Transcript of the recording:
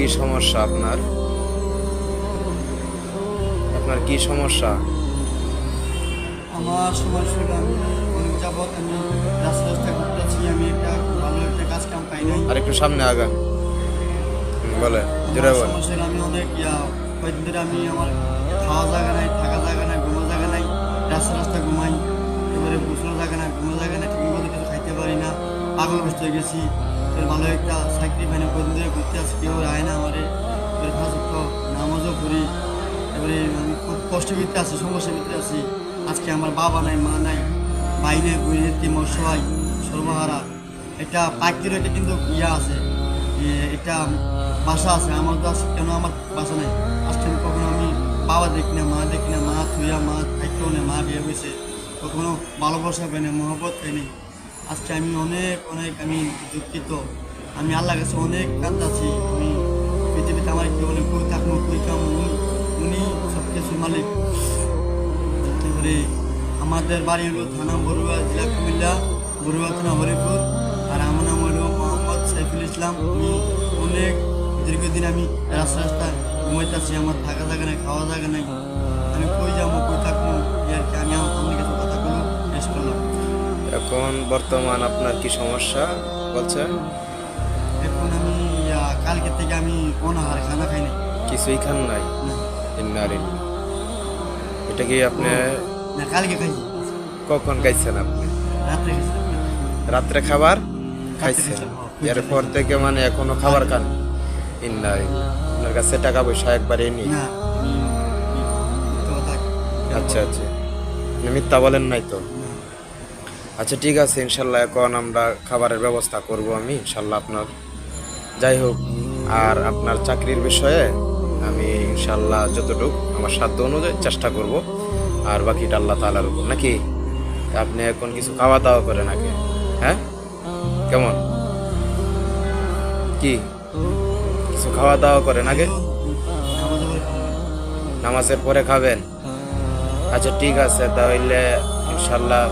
কি সমস্যা আপনার? আপনার কি সমস্যা? আমার সমস্যাটা আমি অনেক যাবৎ আমি রাস্তায় ঘুরতেছি, আমি একটা ভালো একটা কাজ কাম পাই নাই। আর একটু সামনে আগান, বলে জোরে আমার বলেন। সমস্যাটা আমি অনেক কয়েকদিন ধরে আমি আমার খাওয়া জায়গা নাই, থাকা জায়গা নাই, ঘুমার জায়গা নাই, রাস্তায় ঘুমাই, এবারে বসার জায়গা নাই, ঘুমার জায়গা নাই, ঠিক মতো কিছু খাইতে পারি না, পাগলগ্রস্ত হয়ে গেছি। এর ভালো একটা চাকরি পাই না, কয়েকদিন ধরে ঘুরতে আসি, কেউ আয় না আমারে, এর ফাঁসক্ত নামাজও করি, এবারে আমি খুব কষ্টের ভিতরে আছি, সমস্যার ভিতরে আছি। আজকে আমার বাবা নাই, মা নাই, ভাই নাই, বোন এতিম, অসহায়, সর্বহারা। একটা পাখির একটা কিন্তু আছে, এটা বাসা আছে, আমার তো আছে, কেন আমার বাসা নাই? আজকে আমি কখনো আমি বাবা দেখি না, মা দেখি না, মা থুইয়া মা থাকতেও নেই, মা বিয়ে হয়েছে, কখনো ভালোবাসা পাই না, মহব্বত পাই নাই। আজকে আমি অনেক অনেক আমি দুঃখিত, আমি আল্লাহর কাছে অনেক কান্দাছি। আমি পৃথিবীতে আমার কেউ অনেক কই থাকবো, কই কাম, উনি সব কিছুর মালিক। এবারে আমাদের বাড়ি হলো থানা বড়ুয়া, জেলা কুমিল্লা, বড়ুয়া থানা হরিপুর। আর আমার নাম হলো মোহাম্মদ সাইফুল ইসলাম। আমি অনেক দীর্ঘদিন আমি রাস্তায় ঘুমাইতেছি, আমার থাকা জায়গা নাই, খাওয়া জায়গা নাই, আমি কই যাবো, কই থাকবো, এই আর কি। আমি আপনার কাছে কথাগুলো শেষ করলাম। এখন বর্তমান আপনার কি সমস্যা বলছেন? এখন আমি কালকে থেকে আমি অনাহার, খানা খাই নাই। কিছুই খান নাই? না, ইন্নারিন, এটা কি আপনি না, কালকে খাই, কখন খাইছেন? আপনি রাত্রে খাইছি। রাত্রে খাবার রাত্রে খাইছেন, খাইছি, এরপর থেকে মানে এখনো খাবার খান? ইন্নারিন, আপনার কাছে টাকা পয়সা একবারে নেই? না, আমি মিথ্যা কথা আচ্ছা আচ্ছা, আপনি মিথ্যা বলেন নাই তো? না। আচ্ছা ঠিক আছে, ইনশাল্লাহ এখন আমরা খাবারের ব্যবস্থা করব আমি, ইনশাল্লাহ আপনার। যাই হোক, আর আপনার চাকরির বিষয়ে আমি ইনশাল্লাহ যতটুকু আমার সাধ্য অনুযায়ী চেষ্টা করব, আর বাকিটা আল্লাহ তাআলার উপর নাকি। আপনি এখন কিছু খাওয়া দাওয়া করেন আগে, হ্যাঁ? কেমন কি কিছু খাওয়া দাওয়া করেন আগে? আমাদের বাড়ি নামাজের পরে খাবেন? আচ্ছা ঠিক আছে, তাহলে ইনশাল্লাহ